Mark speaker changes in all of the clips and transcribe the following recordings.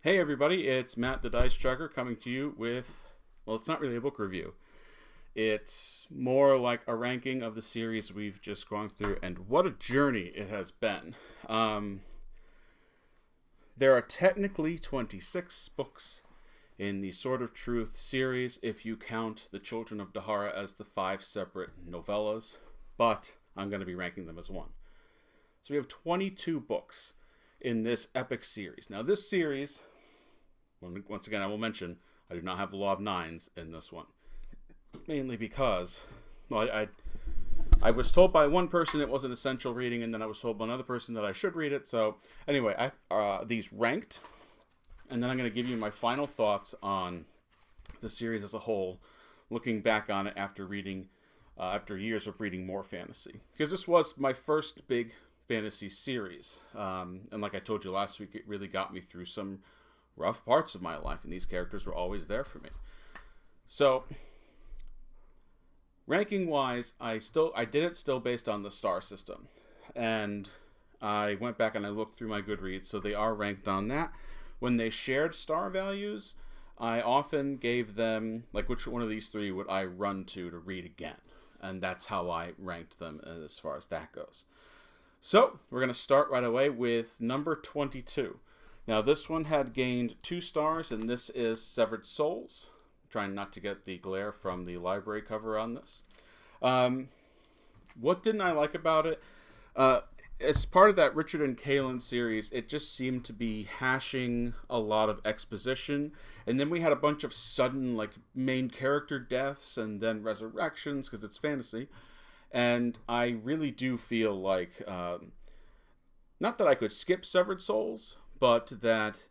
Speaker 1: Hey everybody, it's Matt the Dice Chugger coming to you with, well, it's not really a book review. It's more like a ranking of the series we've just gone through, and what a journey it has been. There are technically 26 books in the Sword of Truth series if you count the Children of Dahara as the 5 separate novellas, but I'm going to be ranking them as one. So we have 22 books in this epic series. Now this series, once again I will mention, I do not have the Law of Nines in this one. Mainly because, well, I was told by one person it was an essential reading, and then I was told by another person that I should read it. So anyway, these ranked, and then I'm going to give you my final thoughts on the series as a whole, looking back on it after years of reading more fantasy. Because this was my first big fantasy series, and like I told you last week, it really got me through some rough parts of my life, and these characters were always there for me. So ranking wise, I did it still based on the star system, and I went back and I looked through my Goodreads, so they are ranked on that. When they shared star values, I often gave them, like, which one of these three would I run to read again, and that's how I ranked them as far as that goes. So, we're going to start right away with number 22. Now, this one had gained 2 stars, and this is Severed Souls. I'm trying not to get the glare from the library cover on this. What didn't I like about it? As part of that Richard and Kaelin series, it just seemed to be hashing a lot of exposition, and then we had a bunch of sudden, like, main character deaths, and then resurrections, because it's fantasy. And I really do feel like, not that I could skip Severed Souls, but that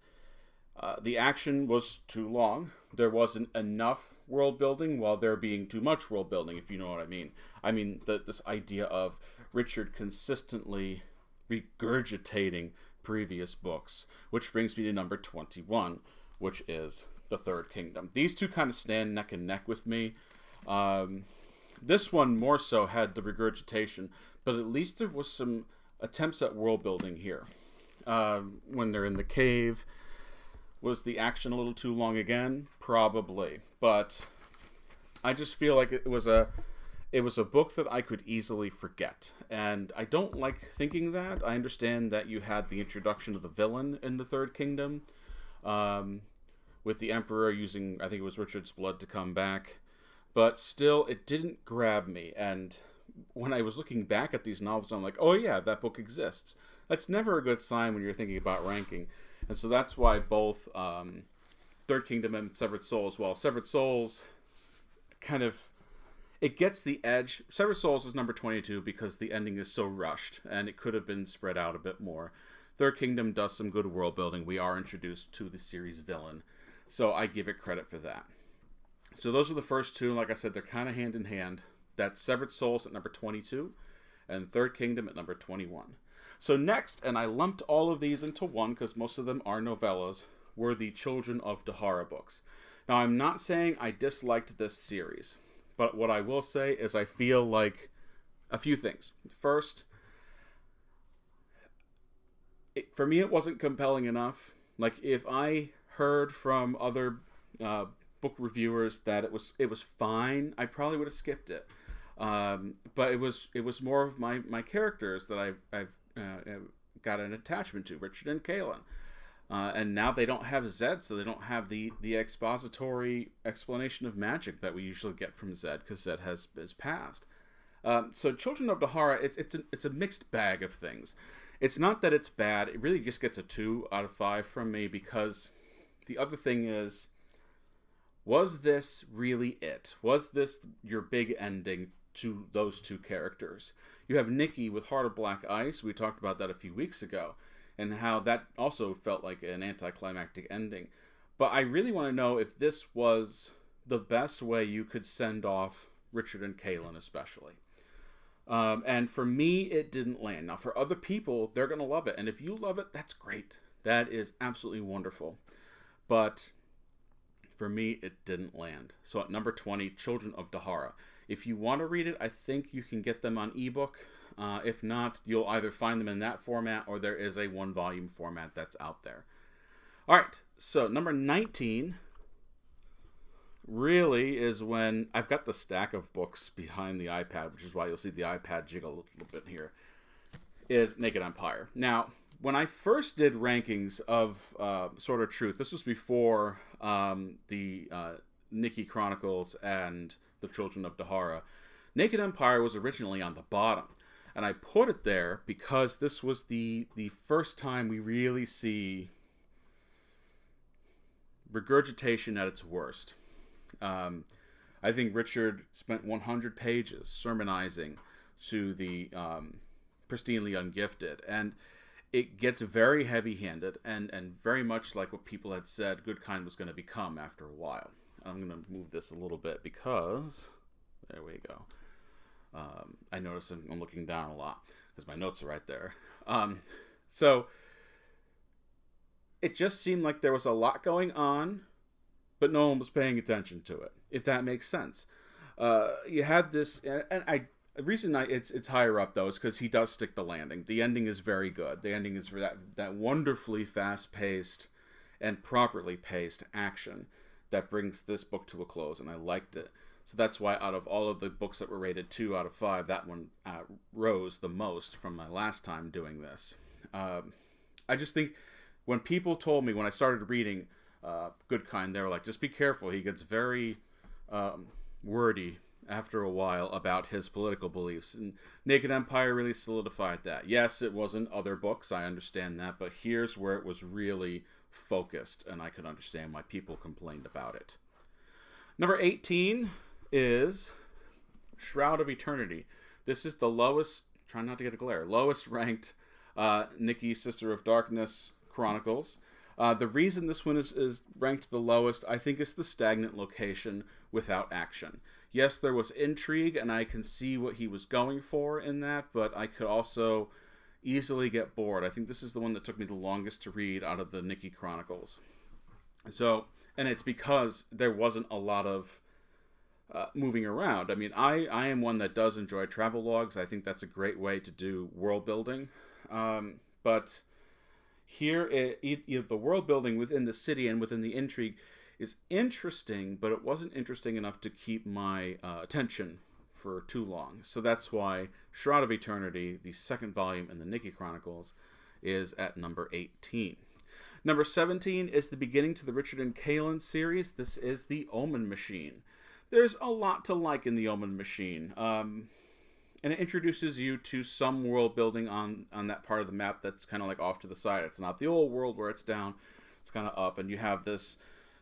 Speaker 1: the action was too long. There wasn't enough world building while there being too much world building, if you know what I mean. I mean, this idea of Richard consistently regurgitating previous books, which brings me to number 21, which is The Third Kingdom. These two kind of stand neck and neck with me. This one more so had the regurgitation, but at least there was some attempts at world building here. When they're in the cave, was the action a little too long again? Probably, but I just feel like it was a book that I could easily forget, and I don't like thinking that. I understand that you had the introduction of the villain in the Third Kingdom, with the Emperor using, I think it was Richard's blood to come back. But still, it didn't grab me. And when I was looking back at these novels, I'm like, oh yeah, that book exists. That's never a good sign when you're thinking about ranking. And so that's why both Third Kingdom and Severed Souls, well, Severed Souls kind of, it gets the edge. Severed Souls is number 22 because the ending is so rushed, and it could have been spread out a bit more. Third Kingdom does some good world building. We are introduced to the series villain. So I give it credit for that. So those are the first two. Like I said, they're kind of hand in hand. That's Severed Souls at number 22 and Third Kingdom at number 21. So next, and I lumped all of these into one because most of them are novellas, were the Children of Dahara books. Now, I'm not saying I disliked this series, but what I will say is I feel like a few things. First, for me, it wasn't compelling enough. Like, if I heard from other book reviewers that it was fine, I probably would have skipped it. But it was more of my characters that I've got an attachment to, Richard and Kaelin. And now they don't have Zed, so they don't have the expository explanation of magic that we usually get from Zed, because Zed has passed. So Children of Dahara, it's a mixed bag of things. It's not that it's bad. It really just gets a 2 out of 5 from me, because the other thing is, was this really it? Was this your big ending to those two characters? You have Nikki with Heart of Black Ice. We talked about that a few weeks ago, and how that also felt like an anticlimactic ending. But I really want to know if this was the best way you could send off Richard and Kaelin, especially. And for me, it didn't land. Now, for other people, they're going to love it. And if you love it, that's great. That is absolutely wonderful. But for me, it didn't land. So at number 20, Children of Dahara. If you want to read it, I think you can get them on ebook. If not, you'll either find them in that format, or there is a 1-volume format that's out there. All right, So number 19 really is when I've got the stack of books behind the iPad, which is why you'll see the iPad jiggle a little bit here, is Naked Empire. Now, when I first did rankings of Sword of Truth, this was before the Nikki Chronicles and the Children of Dahara. Naked Empire was originally on the bottom, and I put it there because this was the first time we really see regurgitation at its worst. I think Richard spent 100 pages sermonizing to the pristinely ungifted, and it gets very heavy-handed and very much like what people had said Goodkind was going to become after a while. I'm going to move this a little bit because there we go. I notice I'm looking down a lot because my notes are right there. So it just seemed like there was a lot going on, but no one was paying attention to it, if that makes sense. You had this, and the reason it's higher up, though, is because he does stick the landing. The ending is very good. The ending is for that wonderfully fast-paced and properly paced action that brings this book to a close, and I liked it. So that's why out of all of the books that were rated 2 out of 5, that one rose the most from my last time doing this. I just think when people told me, when I started reading Goodkind, they were like, just be careful. He gets very wordy after a while about his political beliefs. And Naked Empire really solidified that. Yes, it was in other books, I understand that, but here's where it was really focused, and I could understand why people complained about it. Number 18 is Shroud of Eternity. This is the lowest, try not to get a glare, lowest ranked Nikki Sister of Darkness Chronicles. The reason this one is ranked the lowest, I think, is the stagnant location without action. Yes, there was intrigue, and I can see what he was going for in that, but I could also easily get bored. I think this is the one that took me the longest to read out of the Nikki Chronicles. So, and it's because there wasn't a lot of moving around. I mean, I am one that does enjoy travel logs. I think that's a great way to do world building. But here, the world building within the city and within the intrigue is interesting, but it wasn't interesting enough to keep my attention for too long. So that's why Shroud of Eternity, the second volume in the Nikki Chronicles, is at number 18. Number 17 is the beginning to the Richard and Kaelin series. This is the Omen Machine. There's a lot to like in the Omen Machine. And it introduces you to some world building on that part of the map that's kind of like off to the side. It's not the old world where it's down. It's kind of up. And you have this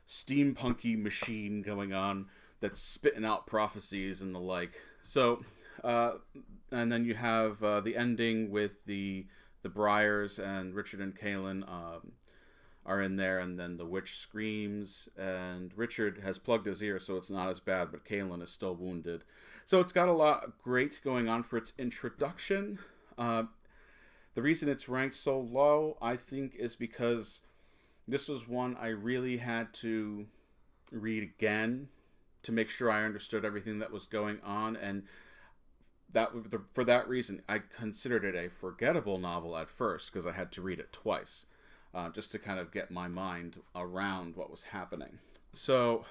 Speaker 1: steampunky machine going on that's spitting out prophecies and the like. So, and then you have the ending with the Briars and Richard and Kaelin are in there, and then the witch screams, and Richard has plugged his ear, so it's not as bad, but Kaelin is still wounded. So it's got a lot great going on for its introduction. The reason it's ranked so low, I think, is because this was one I really had to read again to make sure I understood everything that was going on, and for that reason, I considered it a forgettable novel at first, because I had to read it twice. Just to kind of get my mind around what was happening. So,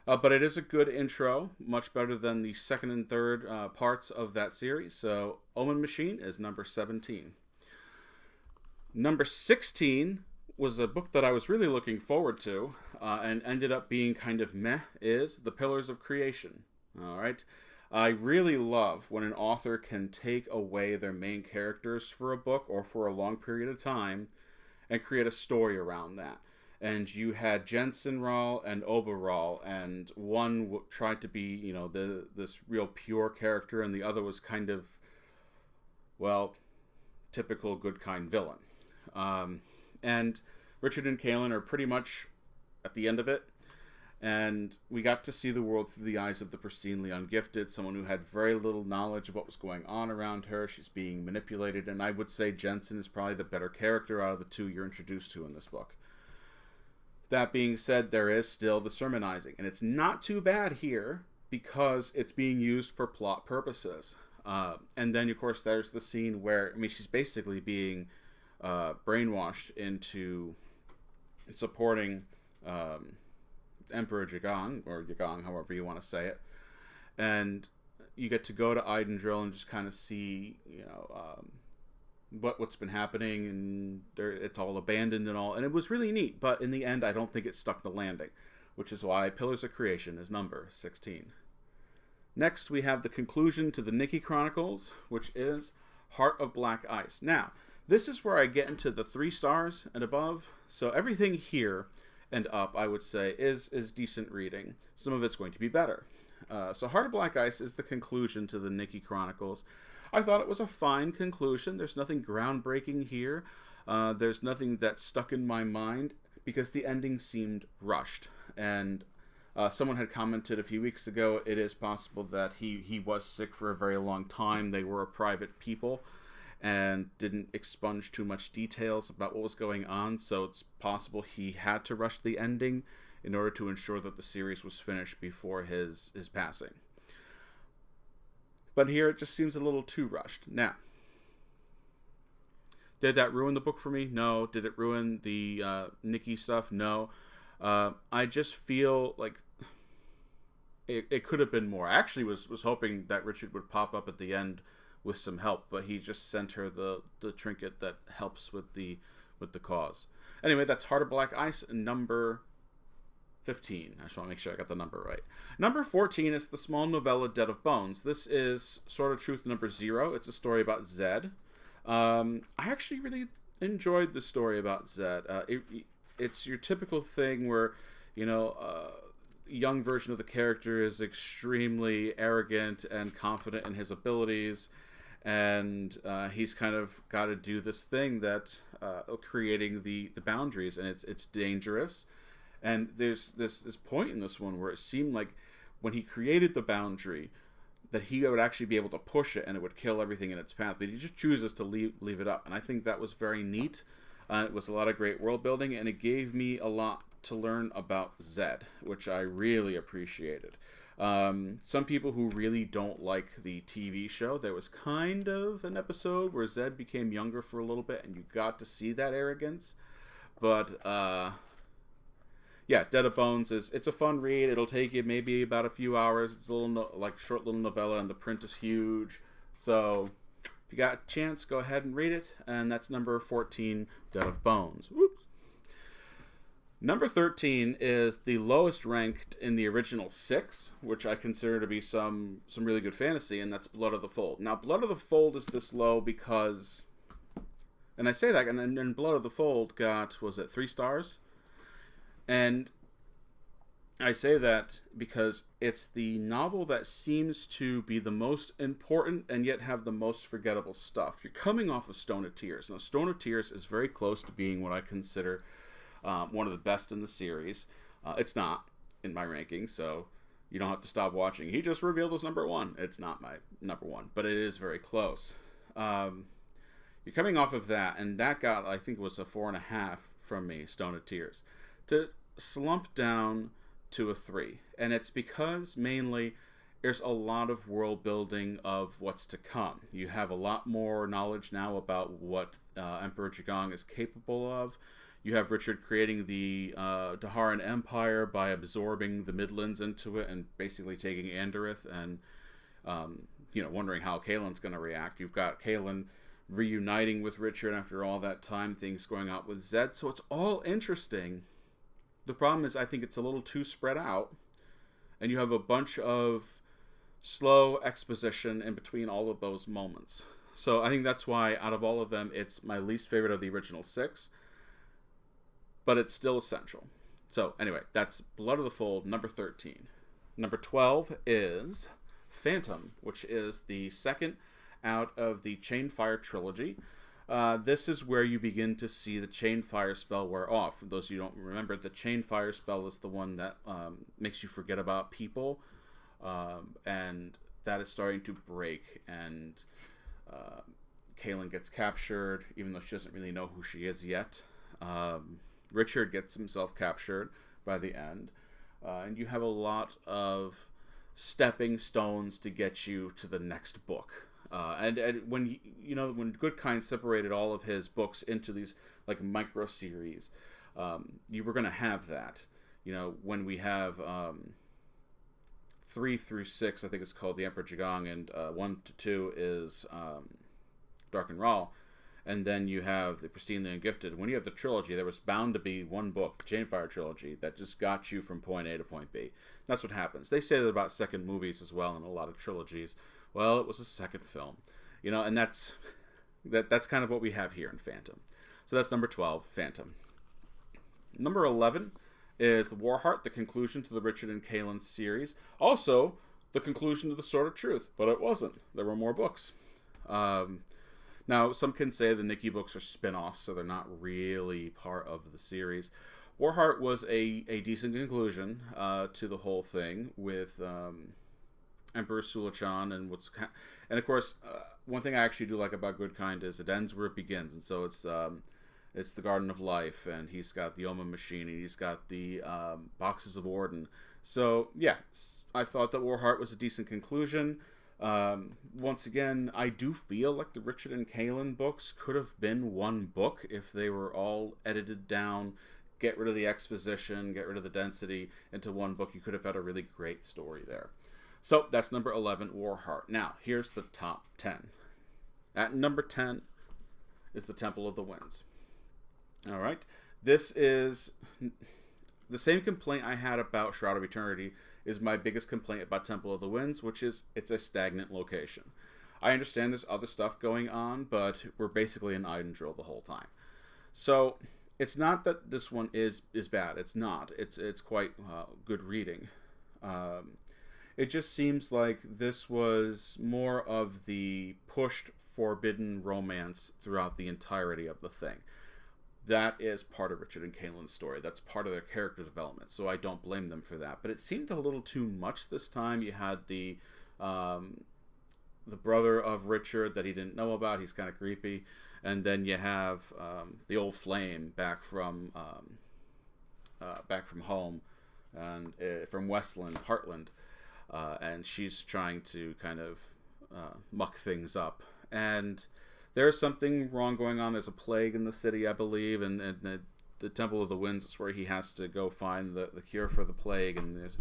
Speaker 1: but it is a good intro, much better than the second and third parts of that series. So, Omen Machine is number 17. Number 16 was a book that I was really looking forward to, and ended up being kind of meh, is The Pillars of Creation. All right. I really love when an author can take away their main characters for a book or for a long period of time and create a story around that. And you had Jensen-Rahl and Oberrahl, and one tried to be, this real pure character, and the other was kind of, well, typical Goodkind villain. And Richard and Kaelin are pretty much at the end of it, and we got to see the world through the eyes of the pristinely ungifted, someone who had very little knowledge of what was going on around her. She's being manipulated, and I would say Jensen is probably the better character out of the two you're introduced to in this book. That being said, there is still the sermonizing, and it's not too bad here because it's being used for plot purposes. And then, of course, there's the scene where, she's basically being brainwashed into supporting Emperor Jagang, or Yagang, however you want to say it. And you get to go to Idendrill and just kind of see, what's been happening, and it's all abandoned and all. And it was really neat, but in the end, I don't think it stuck the landing, which is why Pillars of Creation is number 16. Next, we have the conclusion to the Nikki Chronicles, which is Heart of Black Ice. Now, this is where I get into the 3 stars and above. So everything here and up, I would say, is decent reading. Some of it's going to be better. So Heart of Black Ice is the conclusion to the Nikki Chronicles. I thought it was a fine conclusion. There's nothing groundbreaking here. There's nothing that stuck in my mind because the ending seemed rushed. And someone had commented a few weeks ago, it is possible that he was sick for a very long time. They were a private people and didn't expunge too much details about what was going on, so it's possible he had to rush the ending in order to ensure that the series was finished before his passing. But here it just seems a little too rushed. Now, did that ruin the book for me? No. Did it ruin the Nikki stuff? No. I just feel like it could have been more. I actually was hoping that Richard would pop up at the end with some help, but he just sent her the trinket that helps with the cause. Anyway, that's Heart of Black Ice, number 15. I just want to make sure I got the number right. Number 14 is the small novella Dead of Bones. This is Sword of Truth number 0. It's a story about Zed. I actually really enjoyed the story about Zed. It's your typical thing where, a young version of the character is extremely arrogant and confident in his abilities, and he's kind of got to do this thing that creating the boundaries, and it's dangerous. And there's this point in this one where it seemed like when he created the boundary that he would actually be able to push it and it would kill everything in its path, but he just chooses to leave it up, and I think that was very neat. It was a lot of great world building, and it gave me a lot to learn about Zed, which I really appreciated. Some people who really don't like the TV show, there was kind of an episode where Zed became younger for a little bit, and you got to see that arrogance. But yeah, Dead of Bones it's a fun read. It'll take you maybe about a few hours. It's a little short little novella, and the print is huge. So if you got a chance, go ahead and read it. And that's number 14, Dead of Bones. Whoops. Number 13 is the lowest ranked in the original 6, which I consider to be some really good fantasy, and that's Blood of the Fold. Now, Blood of the Fold is this low because, and I say that, and Blood of the Fold got, was it 3 stars? And I say that because it's the novel that seems to be the most important and yet have the most forgettable stuff. You're coming off of Stone of Tears. Now, Stone of Tears is very close to being what I consider one of the best in the series. It's not in my ranking, so you don't have to stop watching. He just revealed his number 1. It's not my number 1, but it is very close. You're coming off of that, and that got, I think it was a 4.5 from me, Stone of Tears, to slump down to a 3. And it's because mainly there's a lot of world building of what's to come. You have a lot more knowledge now about what Emperor Jagang is capable of. You have Richard creating the Daharan Empire by absorbing the Midlands into it and basically taking Anderith and, wondering how Kaelin's going to react. You've got Kaelin reuniting with Richard after all that time, things going on with Zed. So it's all interesting. The problem is I think it's a little too spread out, and you have a bunch of slow exposition in between all of those moments. So I think that's why out of all of them, it's my least favorite of the original 6. But it's still essential. So, anyway, that's Blood of the Fold, number 13. Number 12 is Phantom, which is the second out of the Chainfire trilogy. This is where you begin to see the Chainfire spell wear off. For those of you who don't remember, the Chainfire spell is the one that makes you forget about people. And that is starting to break, and Kaelin gets captured, even though she doesn't really know who she is yet. Richard gets himself captured by the end, and you have a lot of stepping stones to get you to the next book. And when when Goodkind separated all of his books into these like micro series, You were going to have that. When we have 3 through 6, I think it's called The Emperor Jigong, and 1 to 2 is Dark and Raw. And then you have the Pristinely Ungifted. When you have the trilogy, there was bound to be one book, the Chainfire trilogy, that just got you from point A to point B. That's what happens. They say that about second movies as well in a lot of trilogies. Well, it was a second film, and that's kind of what we have here in Phantom. So that's number 12, Phantom. Number 11 is The Warheart, the conclusion to the Richard and Kaelin series. Also, the conclusion to the Sword of Truth, but it wasn't. There were more books. Now, some can say the Nikki books are spin-offs, so they're not really part of the series. Warheart was a decent conclusion to the whole thing with Emperor Sulachan and of course, one thing I actually do like about Goodkind is it ends where it begins, and so it's the Garden of Life, and he's got the Oma machine, and he's got the Boxes of Orden. So yeah, I thought that Warheart was a decent conclusion. Once again, I do feel like the Richard and Kaelin books could have been one book if they were all edited down, get rid of the exposition, get rid of the density into one book. You could have had a really great story there. So that's number 11, Warheart. Now, here's the top 10. At number 10 is The Temple of the Winds. All right. This is the same complaint I had about Shroud of Eternity is my biggest complaint about Temple of the Winds, which is it's a stagnant location. I understand there's other stuff going on, but we're basically in Idendrill the whole time. So it's not that this one is bad. It's not. It's quite good reading. It just seems like this was more of the pushed forbidden romance throughout the entirety of the thing. That is part of Richard and Kaelin's story. That's part of their character development, so I don't blame them for that. But it seemed a little too much this time. You had the brother of Richard that he didn't know about. He's kind of creepy. And then you have the old flame back from home, and from Westland, Heartland, and she's trying to kind of muck things up. And there's something wrong going on. There's a plague in the city, I believe, and the Temple of the Winds is where he has to go find the cure for the plague. And there's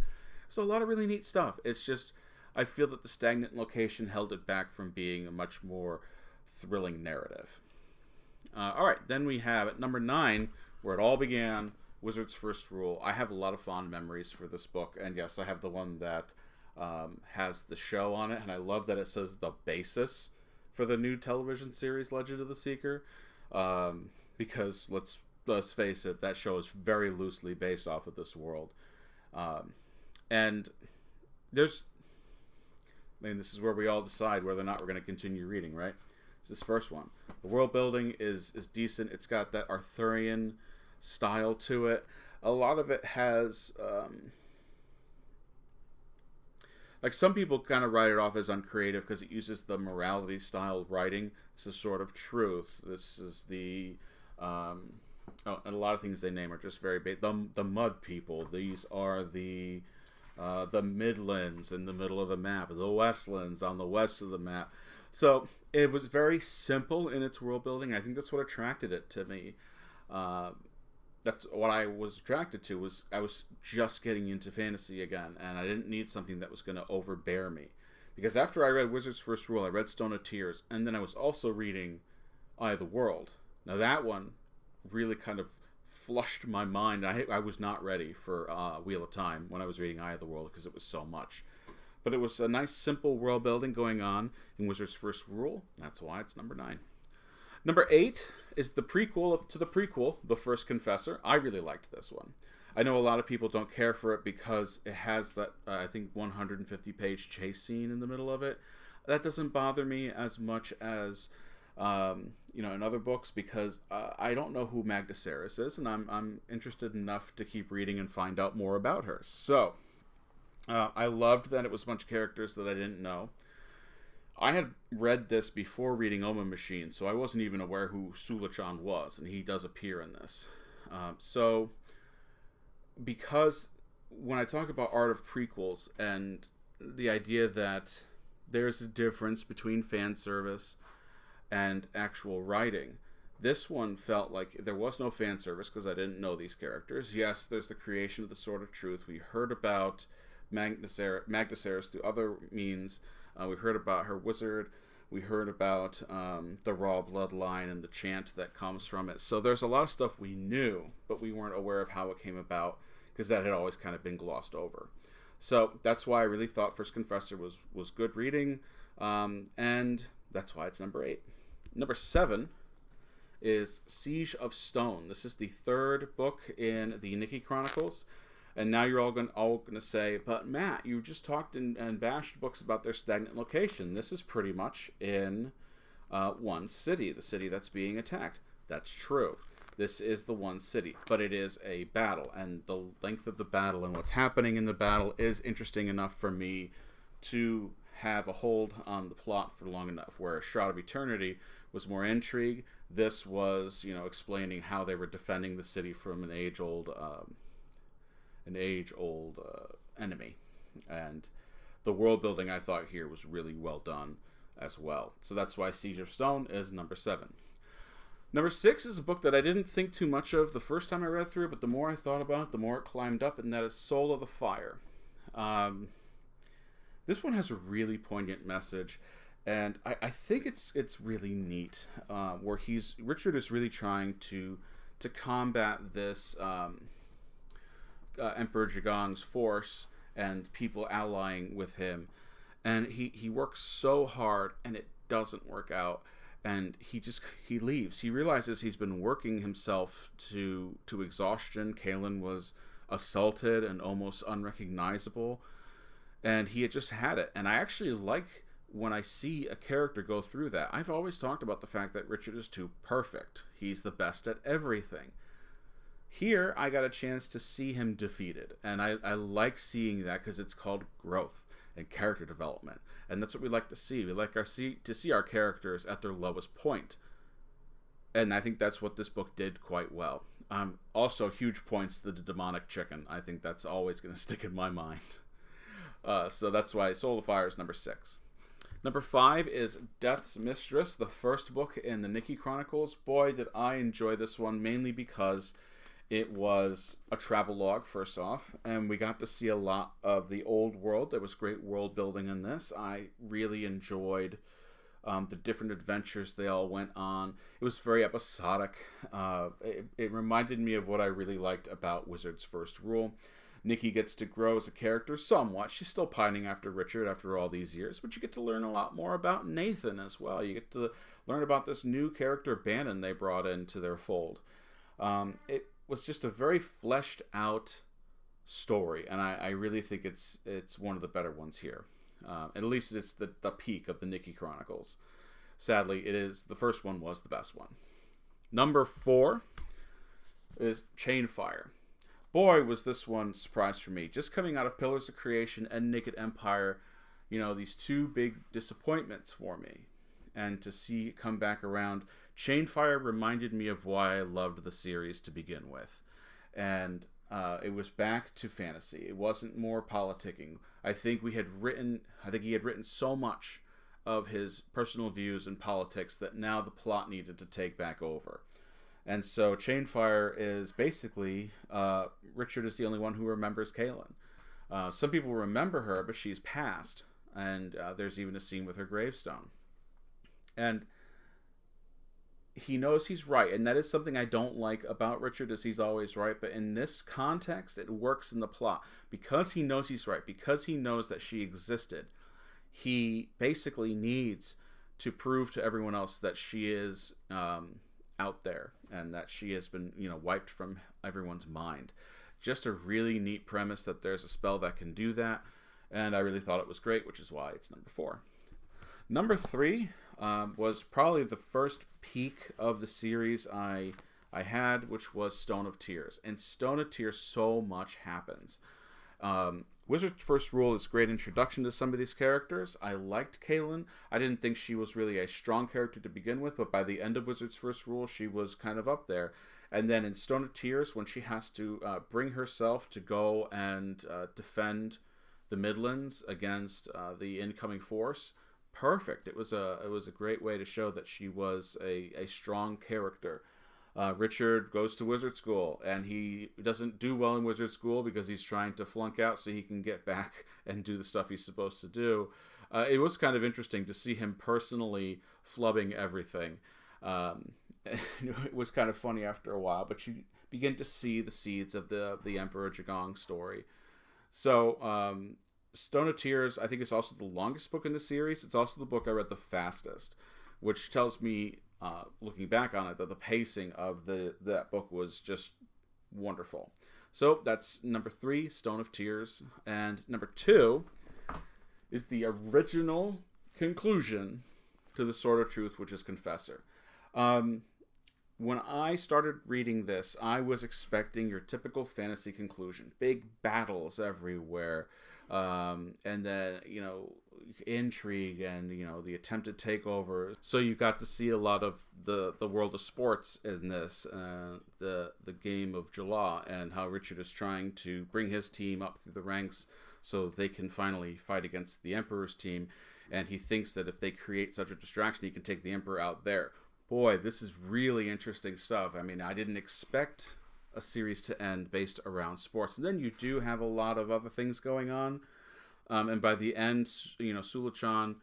Speaker 1: a lot of really neat stuff. It's just, I feel that the stagnant location held it back from being a much more thrilling narrative. All right, then we have at number 9, where it all began, Wizard's First Rule. I have a lot of fond memories for this book, and yes, I have the one that has the show on it, and I love that it says the basis for the new television series Legend of the Seeker, because let's face it, that show is very loosely based off of this world, and this is where we all decide whether or not we're going to continue reading, right? It's this first one. The world building is decent. It's got that Arthurian style to it. A lot of it has like some people kind of write it off as uncreative because it uses the morality style writing. This is Sword of Truth. This is the and a lot of things they name are just very big. The Mud People. These are the Midlands in the middle of the map. The Westlands on the west of the map. So it was very simple in its world building. I think that's what attracted it to me. That's what I was attracted to. Was I was just getting into fantasy again, and I didn't need something that was going to overbear me. Because after I read Wizard's First Rule, I read Stone of Tears, and then I was also reading Eye of the World. Now that one really kind of flushed my mind. I was not ready for Wheel of Time when I was reading Eye of the World because it was so much. But it was a nice, simple world building going on in Wizard's First Rule. That's why it's number 9. Number 8 is the prequel to the prequel, The First Confessor. I really liked this one. I know a lot of people don't care for it because it has that, I think, 150-page chase scene in the middle of it. That doesn't bother me as much as, in other books because I don't know who Magda Ceres is, and I'm interested enough to keep reading and find out more about her. So I loved that it was a bunch of characters that I didn't know. I had read this before reading Oma Machine, so I wasn't even aware who Sulachan was, and he does appear in this. So, because when I talk about art of prequels and the idea that there's a difference between fan service and actual writing, This one felt like there was no fan service because I didn't know these characters. Yes, there's the creation of the Sword of Truth. We heard about Magdasaris through other means. We heard about her wizard. We heard about the Raw bloodline and the chant that comes from it. So there's a lot of stuff we knew, but we weren't aware of how it came about because that had always kind of been glossed over. So that's why I really thought First Confessor was good reading, and that's why it's number 8. Number 7 is Siege of Stone. This is the third book in the Nikki Chronicles. And now you're all going to say, but Matt, you just talked and bashed books about their stagnant location. This is pretty much in one city, the city that's being attacked. That's true. This is the one city, but it is a battle. And the length of the battle and what's happening in the battle is interesting enough for me to have a hold on the plot for long enough. Where Shroud of Eternity was more intrigue, this was, explaining how they were defending the city from an age-old enemy. And the world building I thought here was really well done as well. So that's why Siege of Stone is number 7. Number 6 is a book that I didn't think too much of the first time I read through it, but the more I thought about it, the more it climbed up, and that is Soul of the Fire. This one has a really poignant message, and I think it's really neat, where Richard is really trying to combat this Emperor Zhigong's force and people allying with him, and he works so hard and it doesn't work out, and he leaves. He realizes he's been working himself to exhaustion. Kaelin was assaulted and almost unrecognizable, and he had just had it. And I actually like when I see a character go through that. I've always talked about the fact that Richard is too perfect. He's the best at everything. Here, I got a chance to see him defeated, and I like seeing that because it's called growth and character development, and that's what we like to see. We like to see our characters at their lowest point, and I think that's what this book did quite well. Also, huge points to the demonic chicken. I think that's always going to stick in my mind. So that's why Soul of Fire is number 6. Number 5 is Death's Mistress, the first book in the Nikki Chronicles. Boy, did I enjoy this one, mainly because it was a travelogue, first off, and we got to see a lot of the old world. There was great world building in this. I really enjoyed the different adventures they all went on. It was very episodic. It reminded me of what I really liked about Wizard's First Rule. Nikki gets to grow as a character somewhat. She's still pining after Richard after all these years, but you get to learn a lot more about Nathan as well. You get to learn about this new character, Bannon, they brought into their fold. It was just a very fleshed out story, and I really think it's one of the better ones here. At least it's the peak of the Nikki Chronicles. Sadly, the first one was the best one. Number 4 is Chainfire. Boy, was this one a surprise for me. Just coming out of Pillars of Creation and Naked Empire, these two big disappointments for me. And to see it come back around, Chainfire reminded me of why I loved the series to begin with. And it was back to fantasy. It wasn't more politicking. I think he had written so much of his personal views and politics that now the plot needed to take back over. And so Chainfire is basically, Richard is the only one who remembers Kaelin. Some people remember her, but she's passed. And there's even a scene with her gravestone. And he knows he's right, and that is something I don't like about Richard, is he's always right, but in this context, it works in the plot. Because he knows he's right, because he knows that she existed, he basically needs to prove to everyone else that she is out there, and that she has been, wiped from everyone's mind. Just a really neat premise that there's a spell that can do that, and I really thought it was great, which is why it's number 4. Number 3 was probably the first peak of the series I had, which was Stone of Tears. And Stone of Tears, so much happens. Wizard's First Rule is a great introduction to some of these characters. I liked Kaelin. I didn't think she was really a strong character to begin with, but by the end of Wizard's First Rule, she was kind of up there. And then in Stone of Tears, when she has to bring herself to go and defend the Midlands against the incoming force, perfect. It was a great way to show that she was a strong character. Richard goes to wizard school, and he doesn't do well in wizard school because he's trying to flunk out so he can get back and do the stuff he's supposed to do. It was kind of interesting to see him personally flubbing everything. It was kind of funny after a while, but you begin to see the seeds of the Emperor Jagong story. So, Stone of Tears, I think, is also the longest book in the series. It's also the book I read the fastest, which tells me, looking back on it, that the pacing of that book was just wonderful. So that's number 3, Stone of Tears, and number 2 is the original conclusion to the Sword of Truth, which is Confessor. When I started reading this, I was expecting your typical fantasy conclusion. Big battles everywhere. And then, intrigue and, the attempted takeover. So you got to see a lot of the world of sports in this, the game of Jala, and how Richard is trying to bring his team up through the ranks so they can finally fight against the Emperor's team. And he thinks that if they create such a distraction, he can take the Emperor out there. Boy, this is really interesting stuff. I mean, I didn't expect a series to end based around sports. And then you do have a lot of other things going on. And by the end, Sulachan,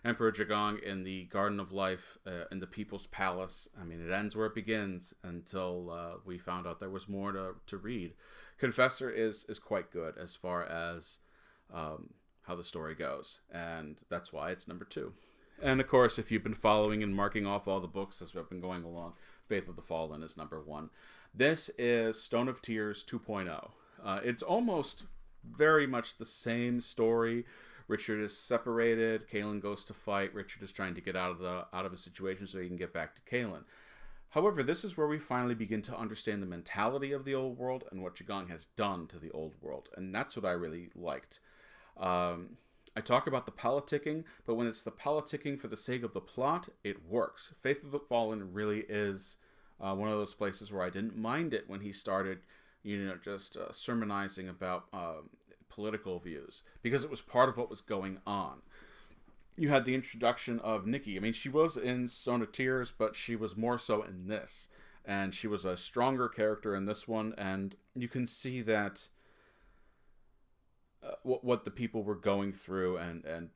Speaker 1: Emperor Jagong in the Garden of Life, in the People's Palace. I mean, it ends where it begins until we found out there was more to read. Confessor is quite good as far as how the story goes. And that's why it's number 2. And of course, if you've been following and marking off all the books as we've been going along, Faith of the Fallen is number 1. This is Stone of Tears 2.0. It's almost very much the same story. Richard is separated. Kaelin goes to fight. Richard is trying to get out of a situation so he can get back to Kaelin. However, this is where we finally begin to understand the mentality of the old world and what Jagong has done to the old world. And that's what I really liked. I talk about the politicking, but when it's the politicking for the sake of the plot, it works. Faith of the Fallen really is one of those places where I didn't mind it when he started, just sermonizing about political views, because it was part of what was going on. You had the introduction of Nikki. I mean, she was in Stone of Tears, but she was more so in this. And she was a stronger character in this one, and you can see that what the people were going through, and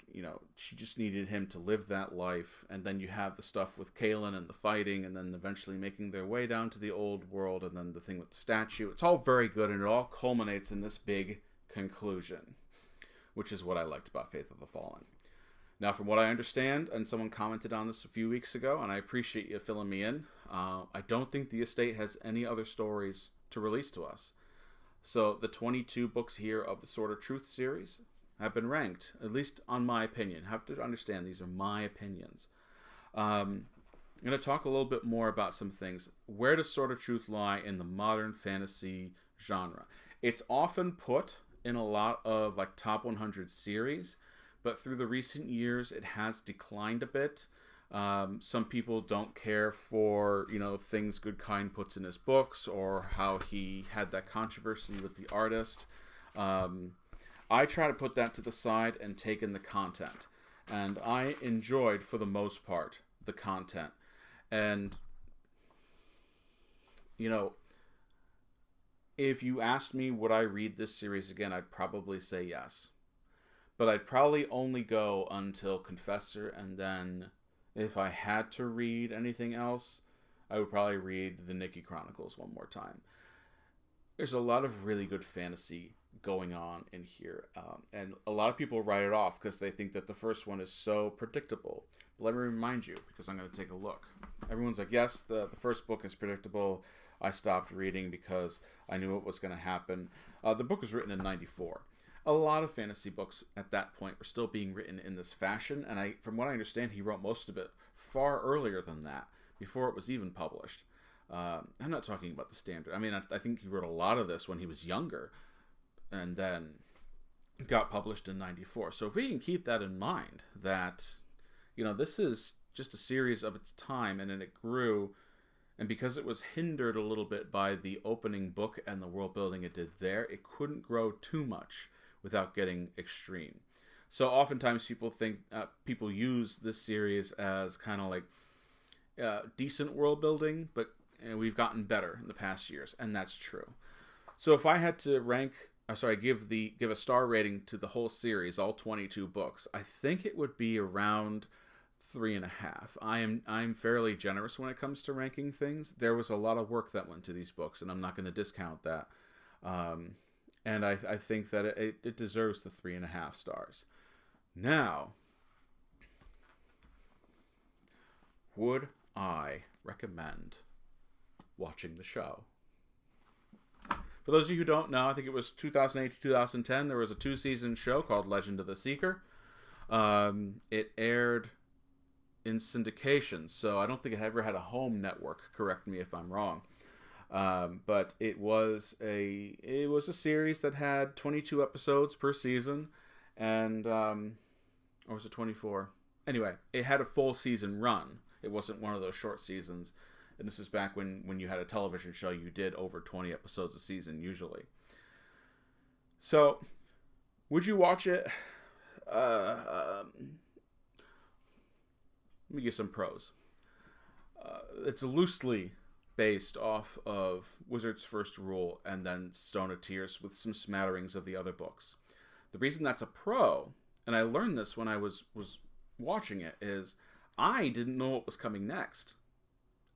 Speaker 1: she just needed him to live that life. And then you have the stuff with Kaelin and the fighting, and then eventually making their way down to the old world, and then the thing with the statue. It's all very good, and it all culminates in this big conclusion, which is what I liked about Faith of the Fallen. Now, from what I understand, and someone commented on this a few weeks ago, and I appreciate you filling me in, I don't think the estate has any other stories to release to us. So the 22 books here of the Sword of Truth series have been ranked, at least on my opinion. You have to understand these are my opinions. I'm going to talk a little bit more about some things. Where does Sword of Truth lie in the modern fantasy genre? It's often put in a lot of top 100 series, but through the recent years it has declined a bit. Some people don't care for, things Goodkind puts in his books, or how he had that controversy with the artist. I try to put that to the side and take in the content. And I enjoyed, for the most part, the content. And, if you asked me would I read this series again, I'd probably say yes. But I'd probably only go until Confessor, and then if I had to read anything else, I would probably read the Nikki Chronicles one more time. There's a lot of really good fantasy going on in here, and a lot of people write it off because they think that the first one is so predictable. But let me remind you, because I'm going to take a look. Everyone's like, yes, the first book is predictable. I stopped reading because I knew what was going to happen. The book was written in 94. A lot of fantasy books at that point were still being written in this fashion, and from what I understand, he wrote most of it far earlier than that, before it was even published. I'm not talking about the standard. I mean, I think he wrote a lot of this when he was younger, and then got published in 94. So if we can keep that in mind, that, this is just a series of its time, and then it grew, and because it was hindered a little bit by the opening book and the world building it did there, it couldn't grow too much without getting extreme. So oftentimes people use this series as kind of like decent world building, but we've gotten better in the past years, and that's true. So if I had to give a star rating to the whole series, all 22 books, I think it would be around 3.5. I'm fairly generous when it comes to ranking things. There was a lot of work that went to these books, and I'm not going to discount that. And I think that it deserves the 3.5 stars. Now, would I recommend watching the show? For those of you who don't know, I think it was 2008 to 2010. There was a 2-season show called Legend of the Seeker. It aired in syndication, so I don't think it ever had a home network. Correct me if I'm wrong. But it was a series that had 22 episodes per season, and or was it 24? Anyway, it had a full season run. It wasn't one of those short seasons. And this is back when you had a television show, you did over 20 episodes a season usually. So, would you watch it? Let me give some pros. It's loosely based off of Wizard's First Rule and then Stone of Tears with some smatterings of the other books. The reason that's a pro, and I learned this when I was watching it, is I didn't know what was coming next.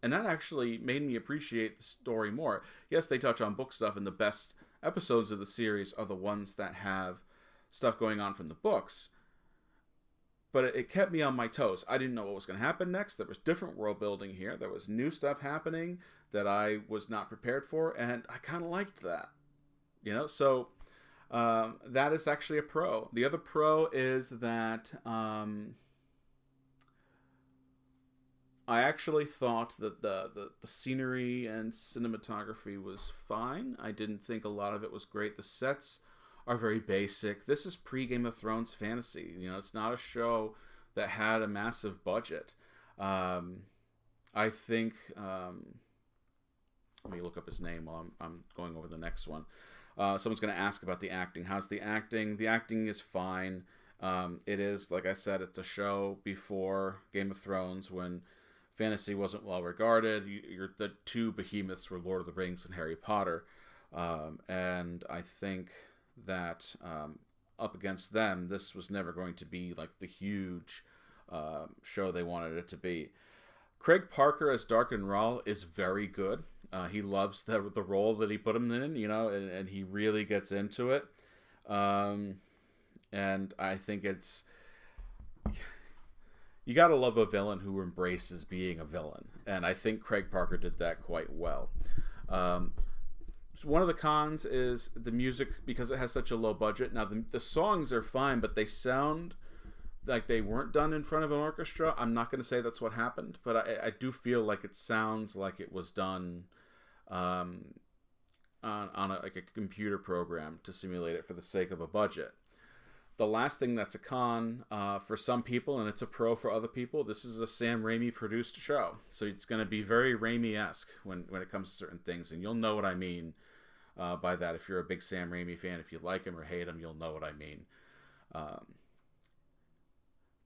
Speaker 1: And that actually made me appreciate the story more. Yes, they touch on book stuff, and the best episodes of the series are the ones that have stuff going on from the books. But it kept me on my toes. I didn't know what was going to happen next. There was different world building here. There was new stuff happening that I was not prepared for, and I kind of liked that. So that is actually a pro. The other pro is that I actually thought that the scenery and cinematography was fine. I didn't think a lot of it was great. The sets are very basic. This is pre-Game of Thrones fantasy. It's not a show that had a massive budget. I think... let me look up his name while I'm going over the next one. Someone's going to ask about the acting. How's the acting? The acting is fine. It is, like I said, it's a show before Game of Thrones when fantasy wasn't well regarded. The two behemoths were Lord of the Rings and Harry Potter. And I think that up against them, this was never going to be like the huge show they wanted it to be. Craig Parker as Darken Rahl is very good. He loves the role that he put him in, and he really gets into it. And I think it's... You gotta love a villain who embraces being a villain. And I think Craig Parker did that quite well. One of the cons is the music, because it has such a low budget. Now, the songs are fine, but they sound like they weren't done in front of an orchestra. I'm not going to say that's what happened, but I do feel like it sounds like it was done on a computer program to simulate it for the sake of a budget. The last thing that's a con for some people, and it's a pro for other people, this is a Sam Raimi produced show. So it's going to be very Raimi-esque when it comes to certain things. And you'll know what I mean by that. If you're a big Sam Raimi fan, if you like him or hate him, you'll know what I mean.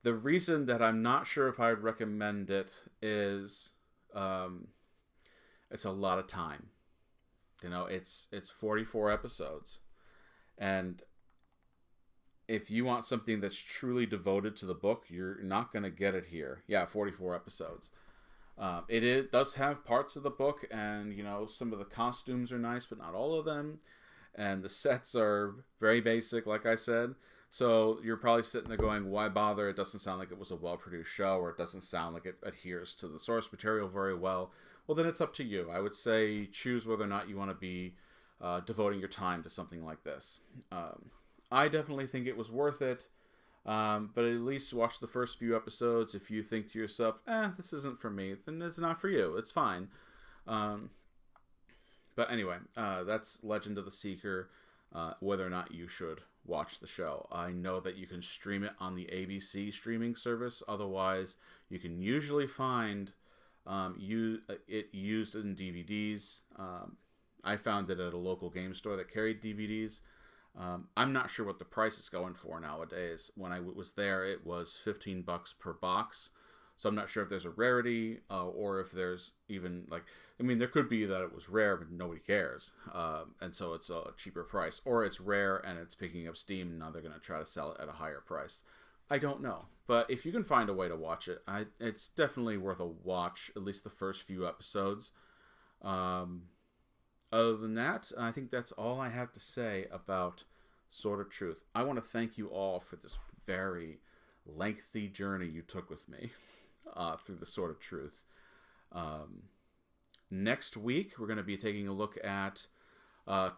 Speaker 1: The reason that I'm not sure if I'd recommend it is it's a lot of time. It's 44 episodes. And if you want something that's truly devoted to the book, you're not going to get it here. Yeah, 44 episodes. It does have parts of the book, and, some of the costumes are nice, but not all of them. And the sets are very basic, like I said. So you're probably sitting there going, why bother? It doesn't sound like it was a well-produced show, or it doesn't sound like it adheres to the source material very well. Well, then it's up to you. I would say choose whether or not you want to be devoting your time to something like this. I definitely think it was worth it, but at least watch the first few episodes. If you think to yourself, this isn't for me, then it's not for you. It's fine. But anyway, that's Legend of the Seeker, whether or not you should watch the show. I know that you can stream it on the ABC streaming service. Otherwise, you can usually find it used in DVDs. I found it at a local game store that carried DVDs. I'm not sure what the price is going for nowadays. When I was there, it was $15 per box. So I'm not sure if there's a rarity or if there's even like, I mean, there could be that it was rare but nobody cares, and so it's a cheaper price, or it's rare and it's picking up steam and now they're going to try to sell it at a higher price. I don't know, but if you can find a way to watch it, it's definitely worth a watch. At least the first few episodes. Other than that, I think that's all I have to say about Sword of Truth. I want to thank you all for this very lengthy journey you took with me through the Sword of Truth. Next week, we're going to be taking a look at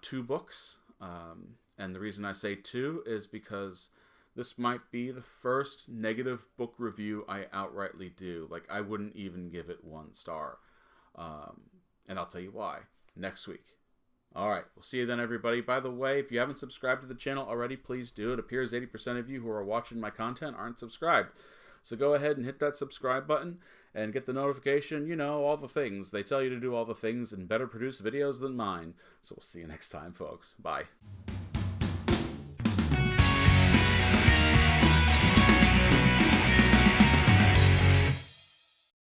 Speaker 1: 2 books. And the reason I say 2 is because this might be the first negative book review I outrightly do. Like, I wouldn't even give it 1 star. And I'll tell you why next week. All right, we'll see you then, everybody. By the way, if you haven't subscribed to the channel already, please do. It appears 80% of you who are watching my content aren't subscribed. So go ahead and hit that subscribe button and get the notification, you know, all the things. They tell you to do all the things and better produce videos than mine. So we'll see you next time, folks. Bye.